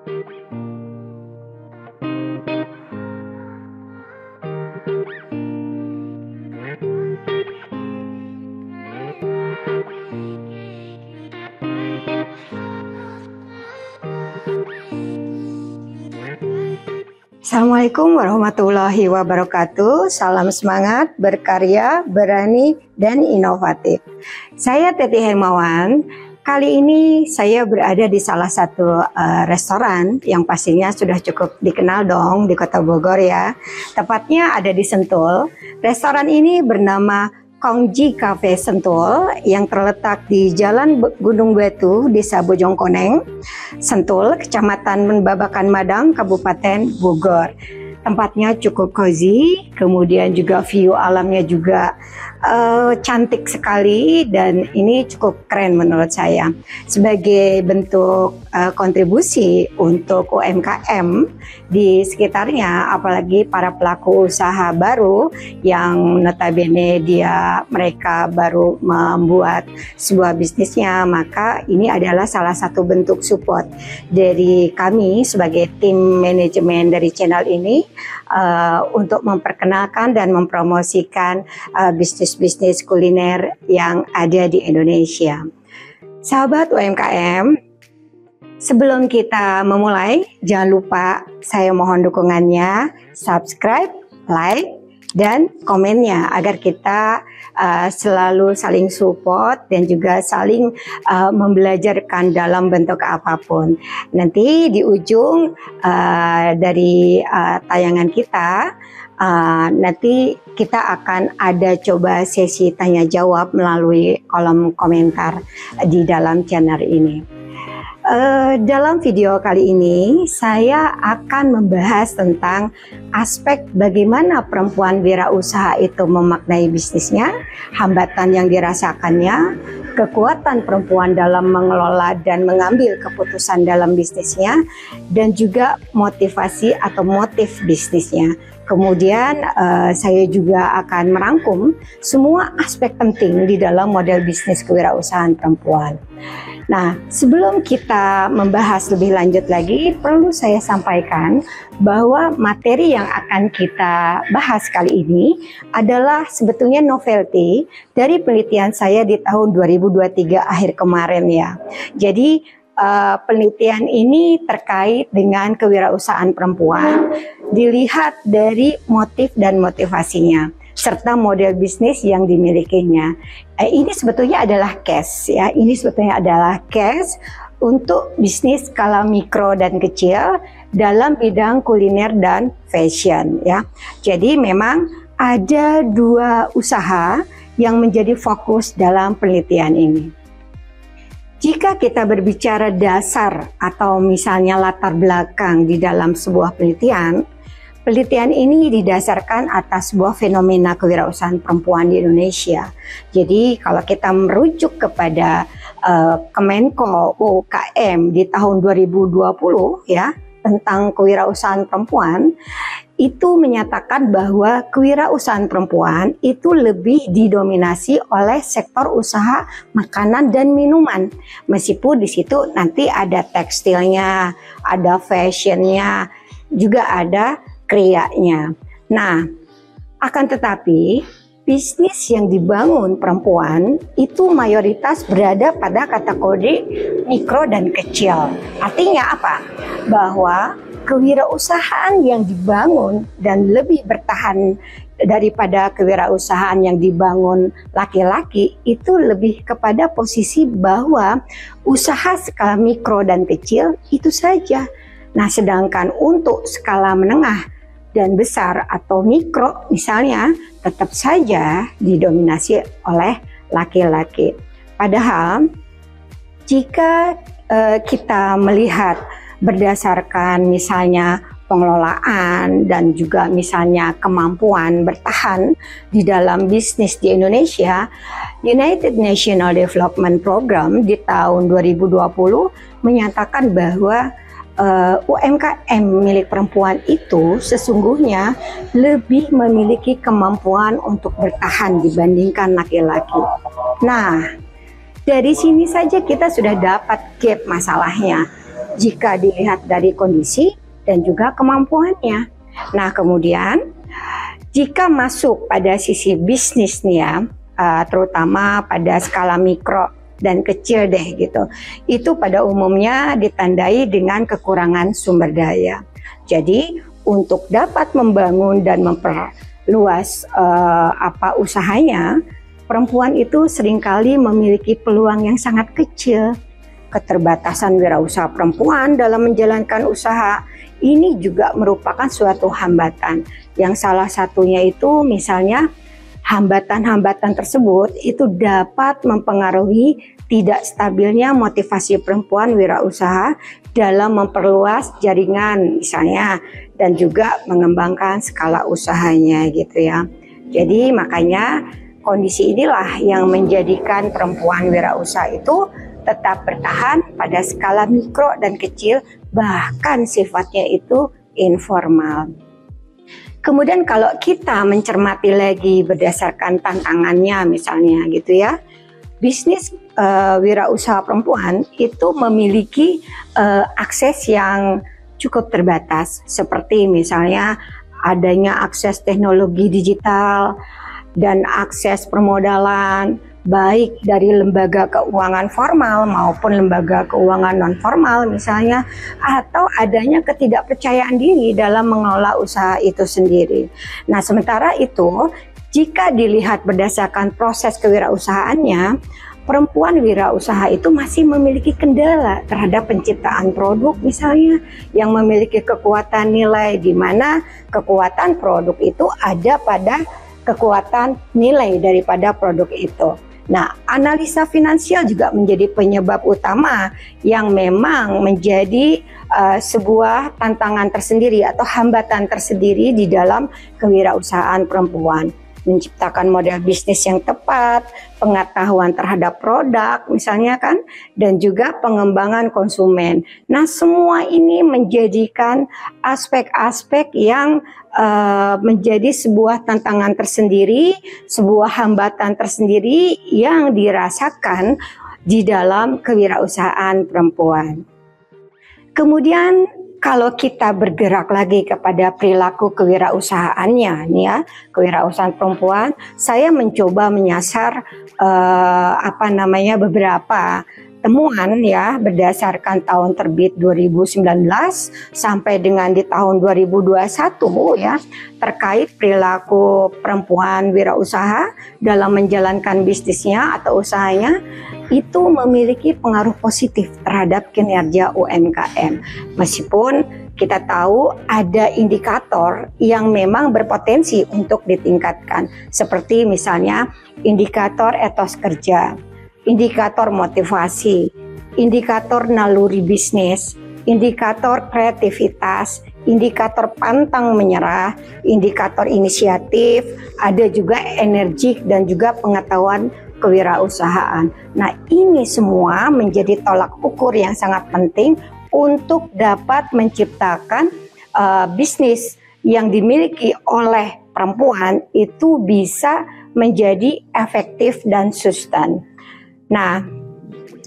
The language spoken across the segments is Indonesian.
Assalamualaikum warahmatullahi wabarakatuh. Salam semangat, berkarya, berani, dan inovatif. Saya Teti Hermawan. Kali ini saya berada di salah satu restoran yang pastinya sudah cukup dikenal dong di Kota Bogor ya. Tepatnya ada di Sentul. Restoran ini bernama Kongji Cafe Sentul yang terletak di Jalan Gunung Batu, Desa Bojongkoneng, Sentul, Kecamatan Babakan Madang, Kabupaten Bogor. Tempatnya cukup cozy, kemudian juga view alamnya juga cantik sekali dan ini cukup keren menurut saya. Sebagai bentuk kontribusi untuk UMKM di sekitarnya, apalagi para pelaku usaha baru yang notabene mereka baru membuat sebuah bisnisnya, maka ini adalah salah satu bentuk support dari kami sebagai tim manajemen dari channel ini untuk memperkenalkan dan mempromosikan bisnis-bisnis kuliner yang ada di Indonesia. Sahabat UMKM, sebelum kita memulai, jangan lupa saya mohon dukungannya, subscribe, like, dan komennya agar kita selalu saling support dan juga saling membelajarkan dalam bentuk apapun. Nanti di ujung dari tayangan kita, nanti kita akan ada coba sesi tanya jawab melalui kolom komentar di dalam channel ini. Dalam video kali ini saya akan membahas tentang aspek bagaimana perempuan wirausaha itu memaknai bisnisnya, hambatan yang dirasakannya, kekuatan perempuan dalam mengelola dan mengambil keputusan dalam bisnisnya, dan juga motivasi atau motif bisnisnya. Kemudian saya juga akan merangkum semua aspek penting di dalam model bisnis kewirausahaan perempuan. Nah, sebelum kita membahas lebih lanjut lagi, perlu saya sampaikan bahwa materi yang akan kita bahas kali ini adalah sebetulnya novelty dari penelitian saya di tahun 2023 akhir kemarin ya. Jadi penelitian ini terkait dengan kewirausahaan perempuan, dilihat dari motif dan motivasinya, serta model bisnis yang dimilikinya. Ini sebetulnya adalah case ya. Ini sebetulnya adalah case untuk bisnis skala mikro dan kecil dalam bidang kuliner dan fashion ya. Jadi memang ada dua usaha yang menjadi fokus dalam penelitian ini. Jika kita berbicara dasar atau misalnya latar belakang di dalam sebuah penelitian, penelitian ini didasarkan atas sebuah fenomena kewirausahaan perempuan di Indonesia. Jadi kalau kita merujuk kepada Kemenko UKM di tahun 2020 ya tentang kewirausahaan perempuan, itu menyatakan bahwa kewirausahaan perempuan itu lebih didominasi oleh sektor usaha makanan dan minuman. Meskipun di situ nanti ada tekstilnya, ada fashionnya, juga ada krianya. Nah, akan tetapi bisnis yang dibangun perempuan itu mayoritas berada pada kategori mikro dan kecil. Artinya apa? Bahwa kewirausahaan yang dibangun dan lebih bertahan daripada kewirausahaan yang dibangun laki-laki itu lebih kepada posisi bahwa usaha skala mikro dan kecil itu saja. Nah, sedangkan untuk skala menengah dan besar atau mikro misalnya tetap saja didominasi oleh laki-laki. Padahal jika kita melihat berdasarkan misalnya pengelolaan dan juga misalnya kemampuan bertahan di dalam bisnis di Indonesia, United National Development Program di tahun 2020 menyatakan bahwa UMKM milik perempuan itu sesungguhnya lebih memiliki kemampuan untuk bertahan dibandingkan laki-laki. Nah, dari sini saja kita sudah dapat gap masalahnya. jika dilihat dari kondisi dan juga kemampuannya. Nah, kemudian jika masuk pada sisi bisnis nih ya, terutama pada skala mikro dan kecil deh gitu, itu pada umumnya ditandai dengan kekurangan sumber daya. Jadi untuk dapat membangun dan memperluas usahanya, perempuan itu seringkali memiliki peluang yang sangat kecil. Keterbatasan wirausaha perempuan dalam menjalankan usaha ini juga merupakan suatu hambatan. Yang salah satunya itu misalnya hambatan-hambatan tersebut itu dapat mempengaruhi tidak stabilnya motivasi perempuan wirausaha dalam memperluas jaringan misalnya dan juga mengembangkan skala usahanya gitu ya. Jadi makanya kondisi inilah yang menjadikan perempuan wirausaha itu tetap bertahan pada skala mikro dan kecil, bahkan sifatnya itu informal. Kemudian kalau kita mencermati lagi berdasarkan tantangannya misalnya gitu ya, bisnis wirausaha perempuan itu memiliki akses yang cukup terbatas, seperti misalnya adanya akses teknologi digital dan akses permodalan baik dari lembaga keuangan formal maupun lembaga keuangan non formal misalnya, atau adanya ketidakpercayaan diri dalam mengelola usaha itu sendiri. Nah, sementara itu jika dilihat berdasarkan proses kewirausahaannya, perempuan wirausaha itu masih memiliki kendala terhadap penciptaan produk misalnya yang memiliki kekuatan nilai, di mana kekuatan produk itu ada pada kekuatan nilai daripada produk itu. Nah, analisa finansial juga menjadi penyebab utama yang memang menjadi sebuah tantangan tersendiri atau hambatan tersendiri di dalam kewirausahaan perempuan. Menciptakan model bisnis yang tepat, pengetahuan terhadap produk misalnya kan, dan juga pengembangan konsumen. Nah, semua ini menjadikan aspek-aspek yang menjadi sebuah tantangan tersendiri, sebuah hambatan tersendiri yang dirasakan di dalam kewirausahaan perempuan. Kemudian kalau kita bergerak lagi kepada perilaku kewirausahaannya nih ya, kewirausahaan perempuan, saya mencoba menyasar beberapa temuan ya berdasarkan tahun terbit 2019 sampai dengan di tahun 2021 ya, terkait perilaku perempuan wirausaha dalam menjalankan bisnisnya atau usahanya itu memiliki pengaruh positif terhadap kinerja UMKM. Meskipun kita tahu ada indikator yang memang berpotensi untuk ditingkatkan, seperti misalnya indikator etos kerja, indikator motivasi, indikator naluri bisnis, indikator kreativitas, indikator pantang menyerah, indikator inisiatif, ada juga energik dan juga pengetahuan kewirausahaan. Nah, ini semua menjadi tolak ukur yang sangat penting untuk dapat menciptakan bisnis yang dimiliki oleh perempuan itu bisa menjadi efektif dan sustain. Nah,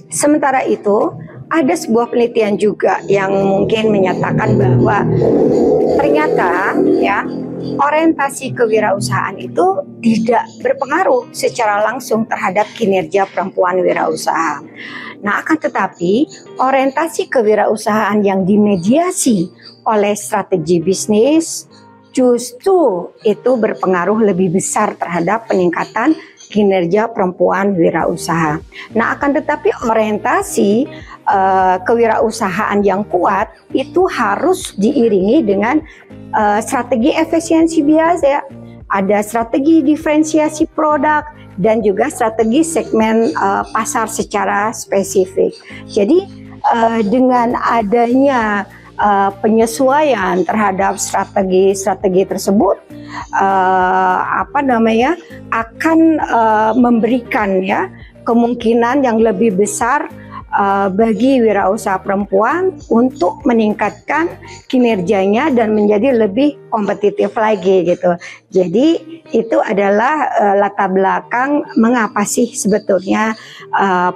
sementara itu ada sebuah penelitian juga yang mungkin menyatakan bahwa ternyata ya orientasi kewirausahaan itu tidak berpengaruh secara langsung terhadap kinerja perempuan wirausaha. Nah, akan tetapi orientasi kewirausahaan yang dimediasi oleh strategi bisnis justru itu berpengaruh lebih besar terhadap peningkatan kinerja perempuan wirausaha. Nah, akan tetapi orientasi kewirausahaan yang kuat itu harus diiringi dengan strategi efisiensi biasa, ada strategi diferensiasi produk dan juga strategi segmen pasar secara spesifik. Jadi dengan adanya penyesuaian terhadap strategi tersebut akan memberikan ya kemungkinan yang lebih besar bagi wirausaha perempuan untuk meningkatkan kinerjanya dan menjadi lebih kompetitif lagi gitu. Jadi itu adalah latar belakang mengapa sih sebetulnya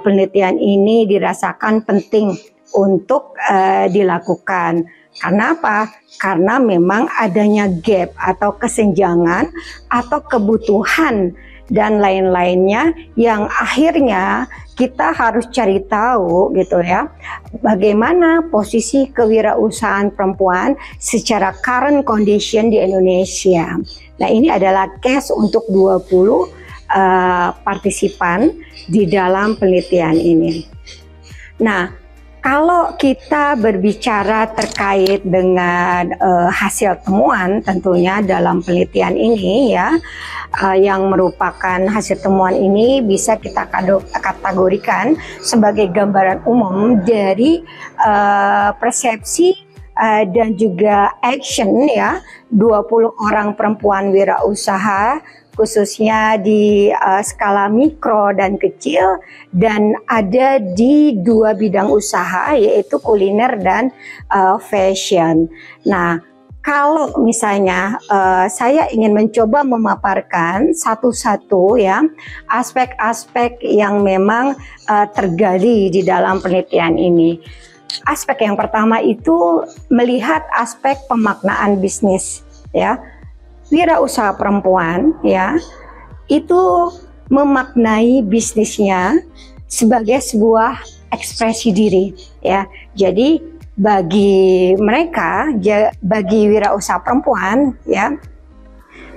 penelitian ini dirasakan penting untuk dilakukan. Karena apa? Karena memang adanya gap atau kesenjangan atau kebutuhan dan lain-lainnya yang akhirnya kita harus cari tahu gitu ya, bagaimana posisi kewirausahaan perempuan secara current condition di Indonesia. Nah, ini adalah case untuk 20 partisipan di dalam penelitian ini. Nah, kalau kita berbicara terkait dengan hasil temuan tentunya dalam penelitian ini ya, yang merupakan hasil temuan ini bisa kita kategorikan sebagai gambaran umum dari persepsi dan juga action ya 20 orang perempuan wirausaha khususnya di skala mikro dan kecil, dan ada di 2 bidang usaha yaitu kuliner dan fashion. Nah, kalau misalnya saya ingin mencoba memaparkan satu-satu ya aspek-aspek yang memang tergali di dalam penelitian ini. Aspek yang pertama itu melihat aspek pemaknaan bisnis ya. Wirausaha perempuan ya itu memaknai bisnisnya sebagai sebuah ekspresi diri ya. Jadi bagi mereka, bagi wirausaha perempuan ya,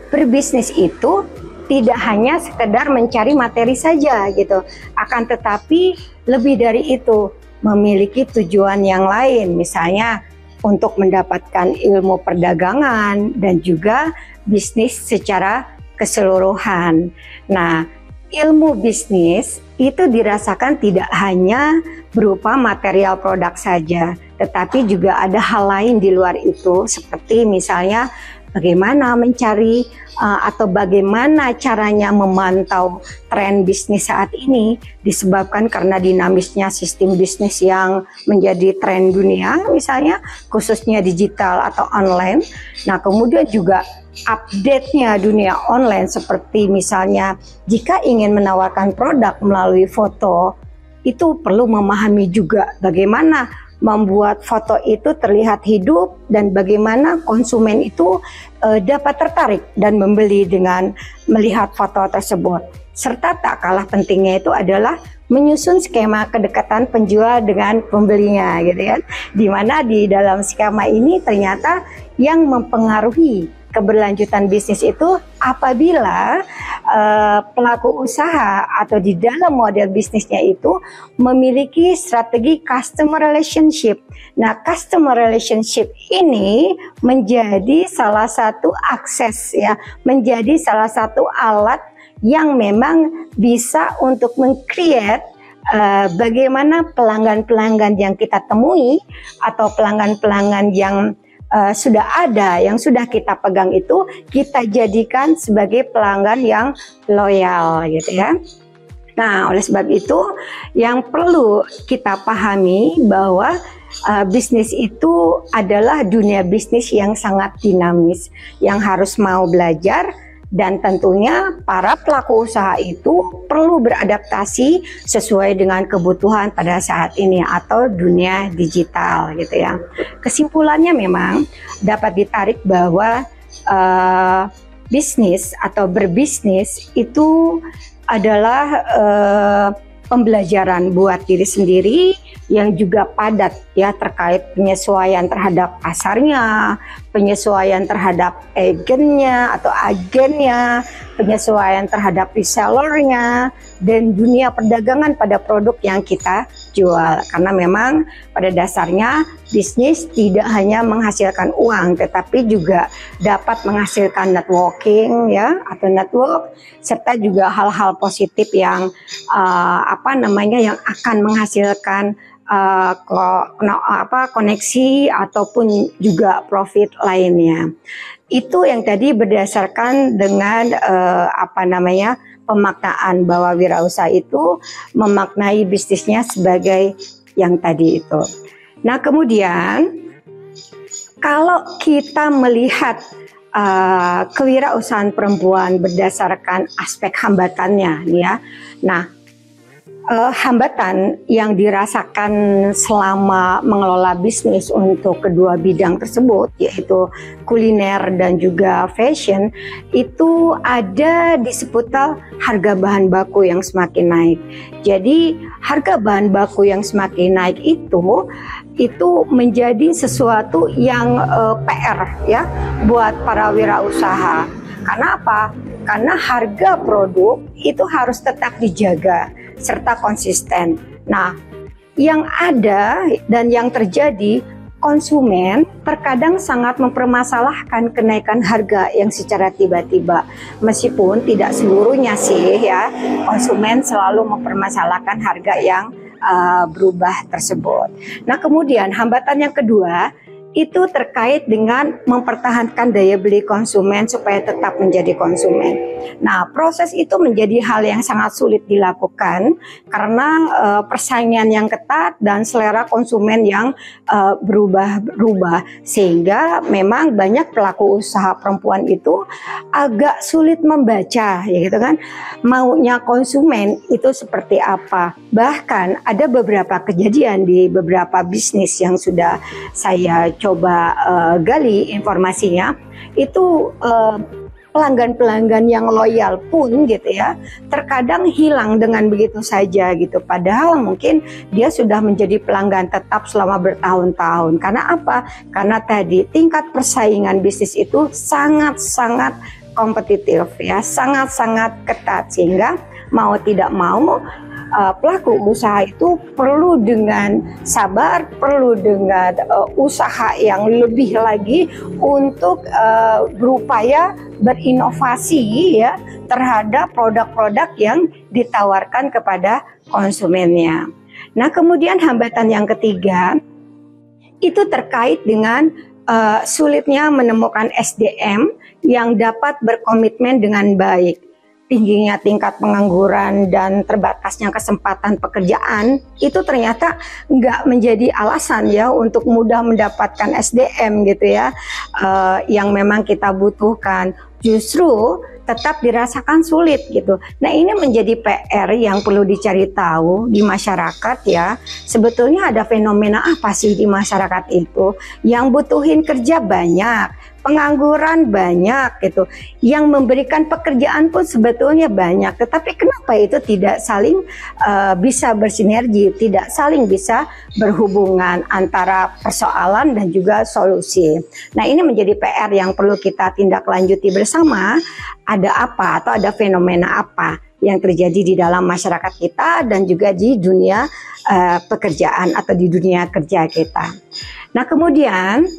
berbisnis itu tidak hanya sekedar mencari materi saja gitu, akan tetapi lebih dari itu, memiliki tujuan yang lain, misalnya untuk mendapatkan ilmu perdagangan dan juga bisnis secara keseluruhan. Nah, ilmu bisnis itu dirasakan tidak hanya berupa material produk saja, tetapi juga ada hal lain di luar itu, seperti misalnya bagaimana mencari atau bagaimana caranya memantau tren bisnis saat ini, disebabkan karena dinamisnya sistem bisnis yang menjadi tren dunia, misalnya khususnya digital atau online. Nah, kemudian juga update-nya dunia online, seperti misalnya jika ingin menawarkan produk melalui foto, itu perlu memahami juga bagaimana membuat foto itu terlihat hidup dan bagaimana konsumen itu dapat tertarik dan membeli dengan melihat foto tersebut. Serta tak kalah pentingnya itu adalah menyusun skema kedekatan penjual dengan pembelinya gitu kan. Di mana di dalam skema ini ternyata yang mempengaruhi keberlanjutan bisnis itu apabila pelaku usaha atau di dalam model bisnisnya itu memiliki strategi customer relationship. Nah, customer relationship ini menjadi salah satu akses ya, menjadi salah satu alat yang memang bisa untuk meng-create bagaimana pelanggan-pelanggan yang kita temui atau pelanggan-pelanggan yang sudah ada, yang sudah kita pegang itu kita jadikan sebagai pelanggan yang loyal gitu ya. Nah, oleh sebab itu yang perlu kita pahami bahwa bisnis itu adalah dunia bisnis yang sangat dinamis, yang harus mau belajar. Dan tentunya para pelaku usaha itu perlu beradaptasi sesuai dengan kebutuhan pada saat ini atau dunia digital gitu ya. Kesimpulannya memang dapat ditarik bahwa bisnis atau berbisnis itu adalah pembelajaran buat diri sendiri yang juga padat ya, terkait penyesuaian terhadap pasarnya, penyesuaian terhadap agennya, penyesuaian terhadap resellernya, dan dunia perdagangan pada produk yang kita jual. Karena memang pada dasarnya bisnis tidak hanya menghasilkan uang, tetapi juga dapat menghasilkan networking ya, atau network, serta juga hal-hal positif yang yang akan menghasilkan koneksi ataupun juga profit lainnya. Itu yang tadi berdasarkan dengan pemaknaan bahwa wirausaha itu memaknai bisnisnya sebagai yang tadi itu. Nah, kemudian kalau kita melihat kewirausahaan perempuan berdasarkan aspek hambatannya nih ya. Nah, hambatan yang dirasakan selama mengelola bisnis untuk kedua bidang tersebut, yaitu kuliner dan juga fashion, itu ada di seputar harga bahan baku yang semakin naik. Jadi harga bahan baku yang semakin naik itu menjadi sesuatu yang PR ya buat para wirausaha. Karena apa? Karena harga produk itu harus tetap dijaga serta konsisten. Nah, yang ada dan yang terjadi, konsumen terkadang sangat mempermasalahkan kenaikan harga yang secara tiba-tiba. Meskipun tidak seluruhnya sih ya, konsumen selalu mempermasalahkan harga yang berubah tersebut. Nah, kemudian hambatan yang kedua itu terkait dengan mempertahankan daya beli konsumen supaya tetap menjadi konsumen. Nah, proses itu menjadi hal yang sangat sulit dilakukan karena persaingan yang ketat dan selera konsumen yang berubah-ubah, sehingga memang banyak pelaku usaha perempuan itu agak sulit membaca, ya gitu kan, maunya konsumen itu seperti apa. Bahkan ada beberapa kejadian di beberapa bisnis yang sudah saya coba gali informasinya, itu pelanggan-pelanggan yang loyal pun gitu ya, terkadang hilang dengan begitu saja gitu. Padahal mungkin dia sudah menjadi pelanggan tetap selama bertahun-tahun. Karena apa? Karena tadi tingkat persaingan bisnis itu sangat-sangat kompetitif ya, sangat-sangat ketat, sehingga mau tidak mau pelaku usaha itu perlu dengan sabar, perlu dengan usaha yang lebih lagi untuk berupaya berinovasi ya terhadap produk-produk yang ditawarkan kepada konsumennya. Nah, kemudian hambatan yang ketiga itu terkait dengan sulitnya menemukan SDM yang dapat berkomitmen dengan baik. Tingginya tingkat pengangguran dan terbatasnya kesempatan pekerjaan itu ternyata nggak menjadi alasan ya untuk mudah mendapatkan SDM gitu ya, yang memang kita butuhkan. Justru tetap dirasakan sulit gitu. Nah, ini menjadi PR yang perlu dicari tahu di masyarakat ya. Sebetulnya ada fenomena apa sih di masyarakat itu yang butuhin kerja banyak, pengangguran banyak gitu, yang memberikan pekerjaan pun sebetulnya banyak, tetapi kenapa itu tidak saling bisa bersinergi, tidak saling bisa berhubungan antara persoalan dan juga solusi. Nah, ini menjadi PR yang perlu kita tindak lanjuti bersama. Ada apa atau ada fenomena apa yang terjadi di dalam masyarakat kita dan juga di dunia pekerjaan atau di dunia kerja kita. Nah, kemudian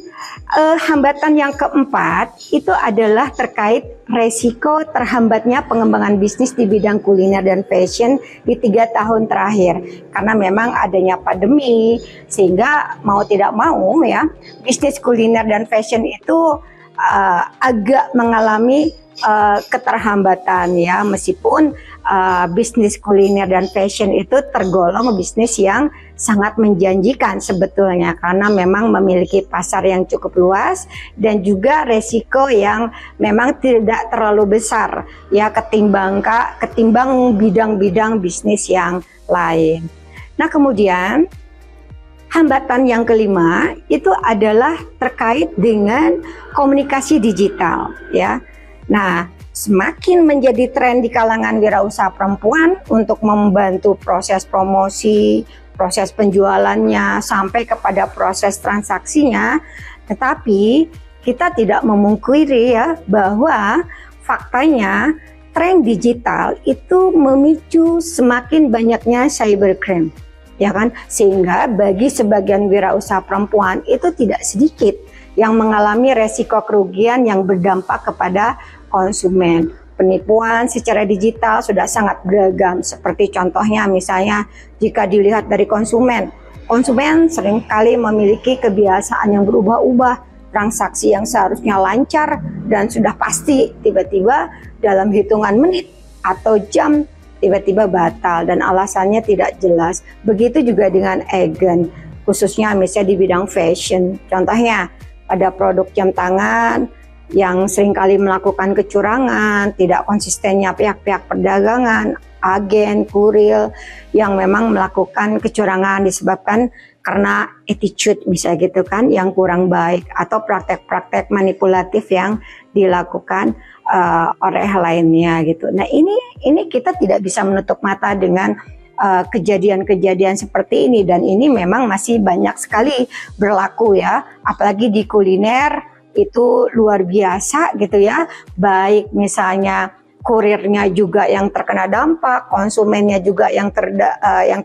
hambatan yang keempat itu adalah terkait resiko terhambatnya pengembangan bisnis di bidang kuliner dan fashion di 3 tahun terakhir, karena memang adanya pandemi, sehingga mau tidak mau ya bisnis kuliner dan fashion itu agak mengalami keterhambatan ya, meskipun bisnis kuliner dan fashion itu tergolong bisnis yang sangat menjanjikan sebetulnya, karena memang memiliki pasar yang cukup luas dan juga resiko yang memang tidak terlalu besar ya ketimbang bidang-bidang bisnis yang lain. Nah, kemudian hambatan yang kelima itu adalah terkait dengan komunikasi digital ya. Nah, semakin menjadi tren di kalangan wirausaha perempuan untuk membantu proses promosi, proses penjualannya, sampai kepada proses transaksinya. Tetapi kita tidak memungkiri ya bahwa faktanya tren digital itu memicu semakin banyaknya cybercrime, ya kan? Sehingga bagi sebagian wirausaha perempuan itu tidak sedikit yang mengalami resiko kerugian yang berdampak kepada konsumen. Penipuan secara digital sudah sangat beragam, seperti contohnya misalnya jika dilihat dari konsumen seringkali memiliki kebiasaan yang berubah-ubah, transaksi yang seharusnya lancar dan sudah pasti tiba-tiba dalam hitungan menit atau jam tiba-tiba batal dan alasannya tidak jelas. Begitu juga dengan agen, khususnya misalnya di bidang fashion. Contohnya pada produk jam tangan, yang seringkali melakukan kecurangan, tidak konsistennya pihak-pihak perdagangan, agen, kurir yang memang melakukan kecurangan disebabkan karena attitude misalnya gitu kan yang kurang baik, atau praktek-praktek manipulatif yang dilakukan oleh lainnya gitu. Nah ini kita tidak bisa menutup mata dengan kejadian-kejadian seperti ini, dan ini memang masih banyak sekali berlaku ya, apalagi di kuliner itu luar biasa gitu ya, baik misalnya kurirnya juga yang terkena dampak, konsumennya juga yang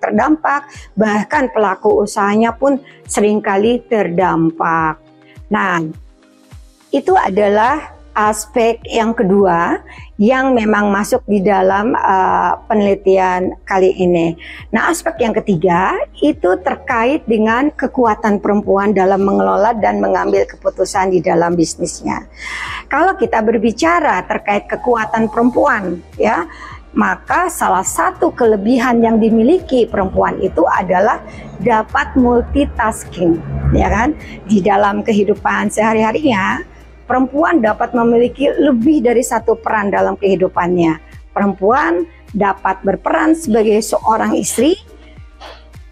terdampak, bahkan pelaku usahanya pun seringkali terdampak. Nah, itu adalah aspek yang kedua yang memang masuk di dalam penelitian kali ini. Nah, aspek yang ketiga itu terkait dengan kekuatan perempuan dalam mengelola dan mengambil keputusan di dalam bisnisnya. Kalau kita berbicara terkait kekuatan perempuan, ya, maka salah satu kelebihan yang dimiliki perempuan itu adalah dapat multitasking, ya kan? Di dalam kehidupan sehari-harinya, perempuan dapat memiliki lebih dari satu peran dalam kehidupannya. Perempuan dapat berperan sebagai seorang istri,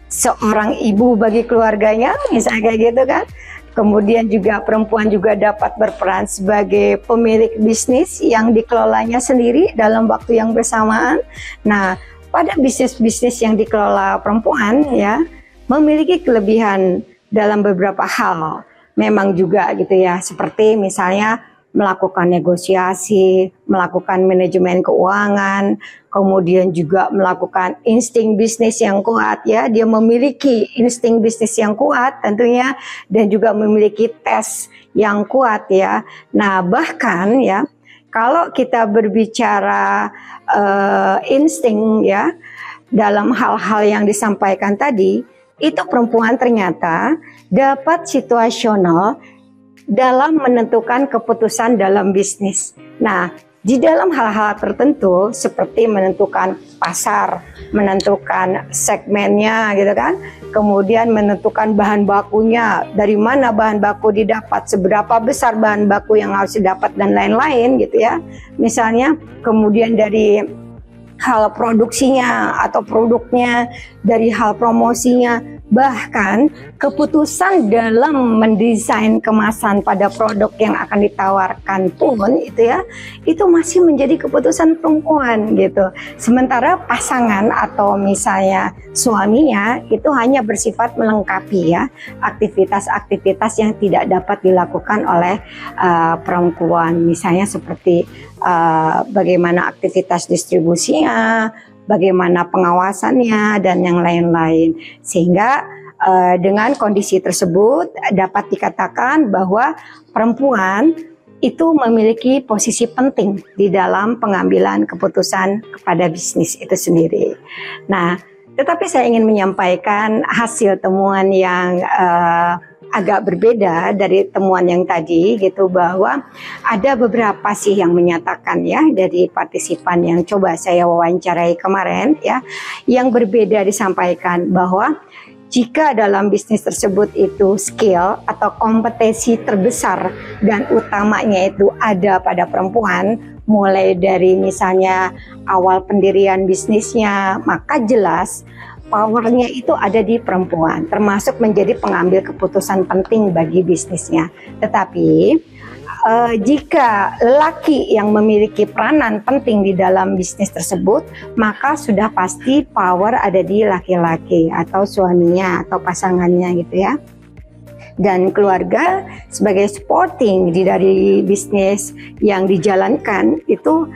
seorang ibu bagi keluarganya, misalnya kayak gitu kan. Kemudian juga perempuan juga dapat berperan sebagai pemilik bisnis yang dikelolanya sendiri dalam waktu yang bersamaan. Nah, pada bisnis-bisnis yang dikelola perempuan ya, memiliki kelebihan dalam beberapa hal. Memang juga gitu ya, seperti misalnya melakukan negosiasi, melakukan manajemen keuangan, kemudian juga melakukan insting bisnis yang kuat ya. Dia memiliki insting bisnis yang kuat tentunya, dan juga memiliki tes yang kuat ya. Nah, bahkan ya, kalau kita berbicara insting ya, dalam hal-hal yang disampaikan tadi, itu perempuan ternyata dapat situasional dalam menentukan keputusan dalam bisnis. Nah, di dalam hal-hal tertentu seperti menentukan pasar, menentukan segmennya gitu kan, kemudian menentukan bahan bakunya, dari mana bahan baku didapat, seberapa besar bahan baku yang harus didapat dan lain-lain gitu ya. Misalnya kemudian dari hal produksinya atau produknya, dari hal promosinya, bahkan keputusan dalam mendesain kemasan pada produk yang akan ditawarkan pun itu ya, itu masih menjadi keputusan perempuan gitu. Sementara pasangan atau misalnya suaminya itu hanya bersifat melengkapi ya aktivitas-aktivitas yang tidak dapat dilakukan oleh perempuan, misalnya seperti bagaimana aktivitas distribusinya, bagaimana pengawasannya, dan yang lain-lain. Sehingga dengan kondisi tersebut dapat dikatakan bahwa perempuan itu memiliki posisi penting di dalam pengambilan keputusan kepada bisnis itu sendiri. Nah, tetapi saya ingin menyampaikan hasil temuan yang agak berbeda dari temuan yang tadi gitu, bahwa ada beberapa sih yang menyatakan ya dari partisipan yang coba saya wawancarai kemarin ya, yang berbeda disampaikan bahwa jika dalam bisnis tersebut itu skill atau kompetensi terbesar dan utamanya itu ada pada perempuan, mulai dari misalnya awal pendirian bisnisnya, maka jelas powernya itu ada di perempuan, termasuk menjadi pengambil keputusan penting bagi bisnisnya. Tetapi jika lelaki yang memiliki peranan penting di dalam bisnis tersebut, maka sudah pasti power ada di laki-laki atau suaminya atau pasangannya gitu ya. Dan keluarga sebagai supporting dari bisnis yang dijalankan itu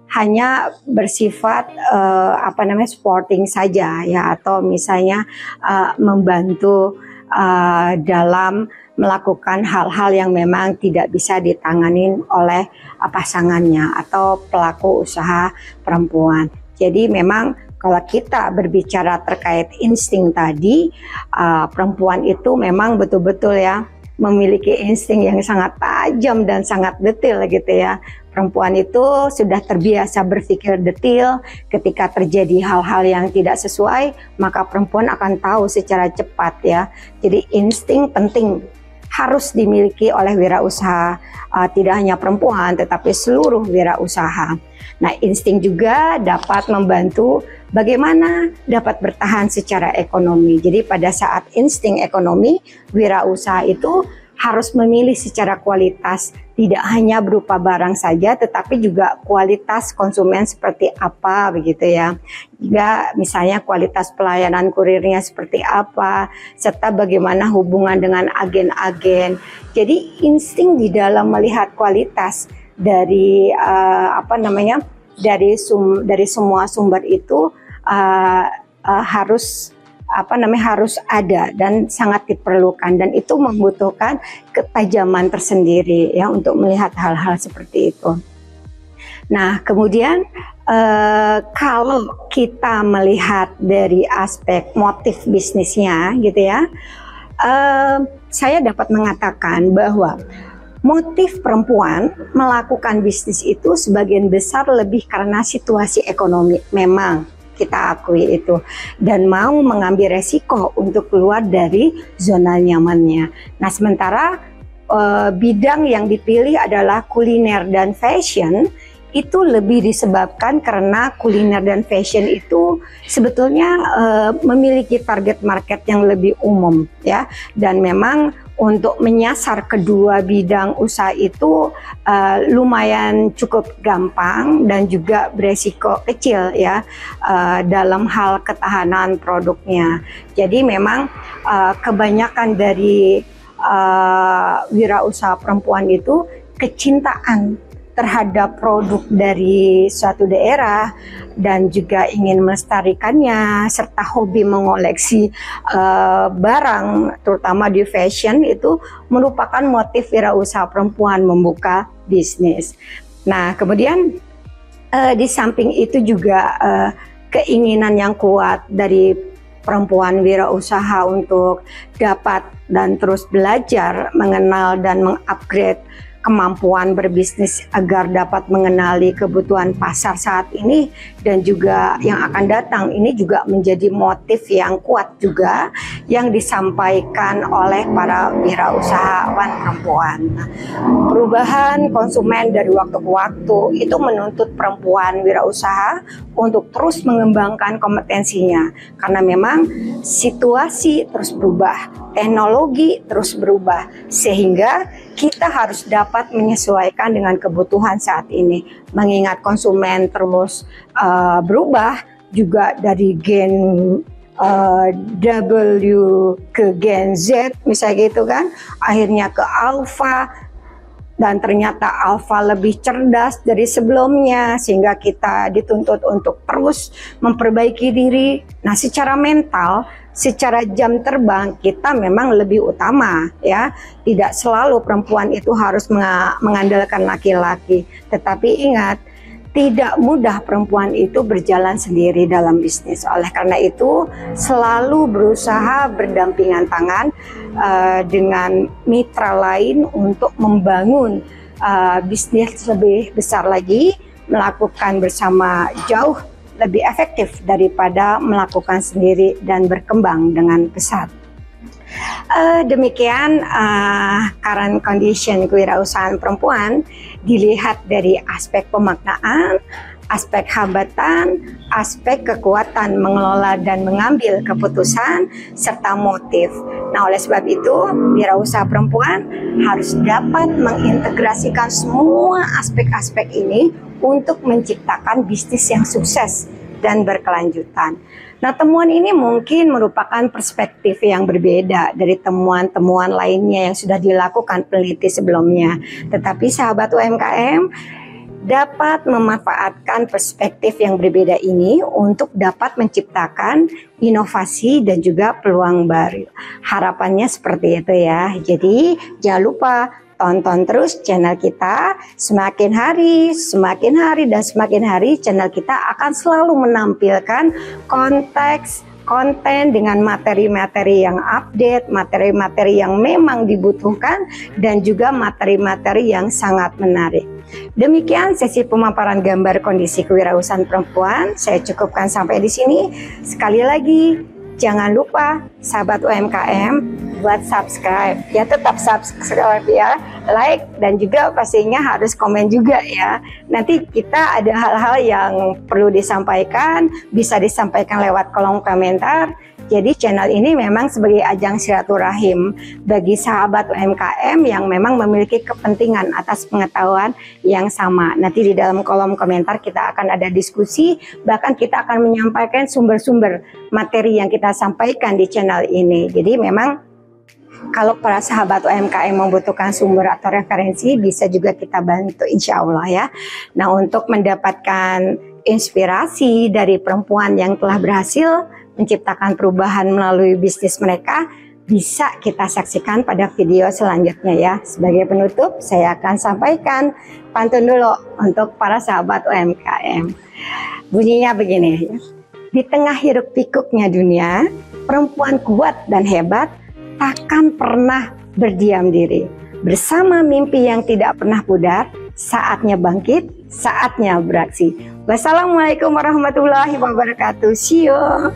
hanya bersifat supporting saja ya, atau misalnya membantu dalam melakukan hal-hal yang memang tidak bisa ditangani oleh pasangannya atau pelaku usaha perempuan. Jadi memang kalau kita berbicara terkait insting tadi, perempuan itu memang betul-betul ya memiliki insting yang sangat tajam dan sangat detail gitu ya. Perempuan itu sudah terbiasa berpikir detail. Ketika terjadi hal-hal yang tidak sesuai, maka perempuan akan tahu secara cepat ya. Jadi insting penting, harus dimiliki oleh wirausaha, tidak hanya perempuan tetapi seluruh wirausaha. Nah, insting juga dapat membantu bagaimana dapat bertahan secara ekonomi. Jadi pada saat insting ekonomi, wirausaha itu harus memilih secara kualitas, tidak hanya berupa barang saja tetapi juga kualitas konsumen seperti apa begitu ya. Juga misalnya kualitas pelayanan kurirnya seperti apa, serta bagaimana hubungan dengan agen-agen. Jadi insting di dalam melihat kualitas dari dari semua sumber itu harus ada dan sangat diperlukan, dan itu membutuhkan ketajaman tersendiri ya untuk melihat hal-hal seperti itu. Nah, kemudian kalau kita melihat dari aspek motif bisnisnya gitu ya, saya dapat mengatakan bahwa motif perempuan melakukan bisnis itu sebagian besar lebih karena situasi ekonomi, memang kita akui itu, dan mau mengambil resiko untuk keluar dari zona nyamannya. Nah, sementara bidang yang dipilih adalah kuliner dan fashion, itu lebih disebabkan karena kuliner dan fashion itu sebetulnya memiliki target market yang lebih umum ya, dan memang untuk menyasar kedua bidang usaha itu lumayan cukup gampang dan juga beresiko kecil ya dalam hal ketahanan produknya. Jadi memang kebanyakan dari wirausaha perempuan itu kecintaan terhadap produk dari suatu daerah dan juga ingin melestarikannya, serta hobi mengoleksi barang terutama di fashion itu merupakan motif wirausaha perempuan membuka bisnis. Nah, kemudian di samping itu juga keinginan yang kuat dari perempuan wirausaha untuk dapat dan terus belajar mengenal dan mengupgrade kemampuan berbisnis agar dapat mengenali kebutuhan pasar saat ini dan juga yang akan datang, ini juga menjadi motif yang kuat juga yang disampaikan oleh para wirausahawan perempuan. Perubahan konsumen dari waktu ke waktu itu menuntut perempuan wirausaha untuk terus mengembangkan kompetensinya, karena memang situasi terus berubah, teknologi terus berubah, sehingga kita harus dapat menyesuaikan dengan kebutuhan saat ini. Mengingat konsumen terus berubah, juga dari gen W ke gen Z misalnya gitu kan, akhirnya ke alpha, dan ternyata alpha lebih cerdas dari sebelumnya sehingga kita dituntut untuk terus memperbaiki diri. Nah, secara mental, secara jam terbang kita memang lebih utama ya. Tidak selalu perempuan itu harus mengandalkan laki-laki, tetapi ingat, tidak mudah perempuan itu berjalan sendiri dalam bisnis. Oleh karena itu selalu berusaha berdampingan tangan dengan mitra lain untuk membangun bisnis lebih besar lagi, melakukan bersama jauh lebih efektif daripada melakukan sendiri dan berkembang dengan pesat. Demikian current condition kewirausahaan perempuan dilihat dari aspek pemaknaan, aspek hambatan, aspek kekuatan mengelola dan mengambil keputusan, serta motif. Nah, oleh sebab itu wirausaha perempuan harus dapat mengintegrasikan semua aspek-aspek ini untuk menciptakan bisnis yang sukses dan berkelanjutan. Nah, temuan ini mungkin merupakan perspektif yang berbeda dari temuan-temuan lainnya yang sudah dilakukan peneliti sebelumnya. Tetapi sahabat UMKM dapat memanfaatkan perspektif yang berbeda ini untuk dapat menciptakan inovasi dan juga peluang baru. Harapannya seperti itu ya. Jadi jangan lupa tonton terus channel kita. Semakin hari dan semakin hari channel kita akan selalu menampilkan konten dengan materi-materi yang update, materi-materi yang memang dibutuhkan, dan juga materi-materi yang sangat menarik. Demikian sesi pemaparan gambar kondisi kewirausahaan perempuan. Saya cukupkan sampai di sini. Sekali lagi, jangan lupa sahabat UMKM, buat subscribe. Ya tetap subscribe ya, like dan juga pastinya harus komen juga ya. Nanti kita ada hal-hal yang perlu disampaikan, bisa disampaikan lewat kolom komentar. Jadi channel ini memang sebagai ajang silaturahim bagi sahabat UMKM yang memang memiliki kepentingan atas pengetahuan yang sama. Nanti di dalam kolom komentar kita akan ada diskusi, bahkan kita akan menyampaikan sumber-sumber materi yang kita sampaikan di channel ini. Jadi memang kalau para sahabat UMKM membutuhkan sumber atau referensi, bisa juga kita bantu insya Allah ya. Nah, untuk mendapatkan inspirasi dari perempuan yang telah berhasil menciptakan perubahan melalui bisnis mereka, bisa kita saksikan pada video selanjutnya ya. Sebagai penutup, saya akan sampaikan pantun dulu untuk para sahabat UMKM. Bunyinya begini ya. Di tengah hiruk pikuknya dunia, perempuan kuat dan hebat takkan pernah berdiam diri. Bersama mimpi yang tidak pernah pudar, saatnya bangkit, saatnya beraksi. Wassalamualaikum warahmatullahi wabarakatuh. See you.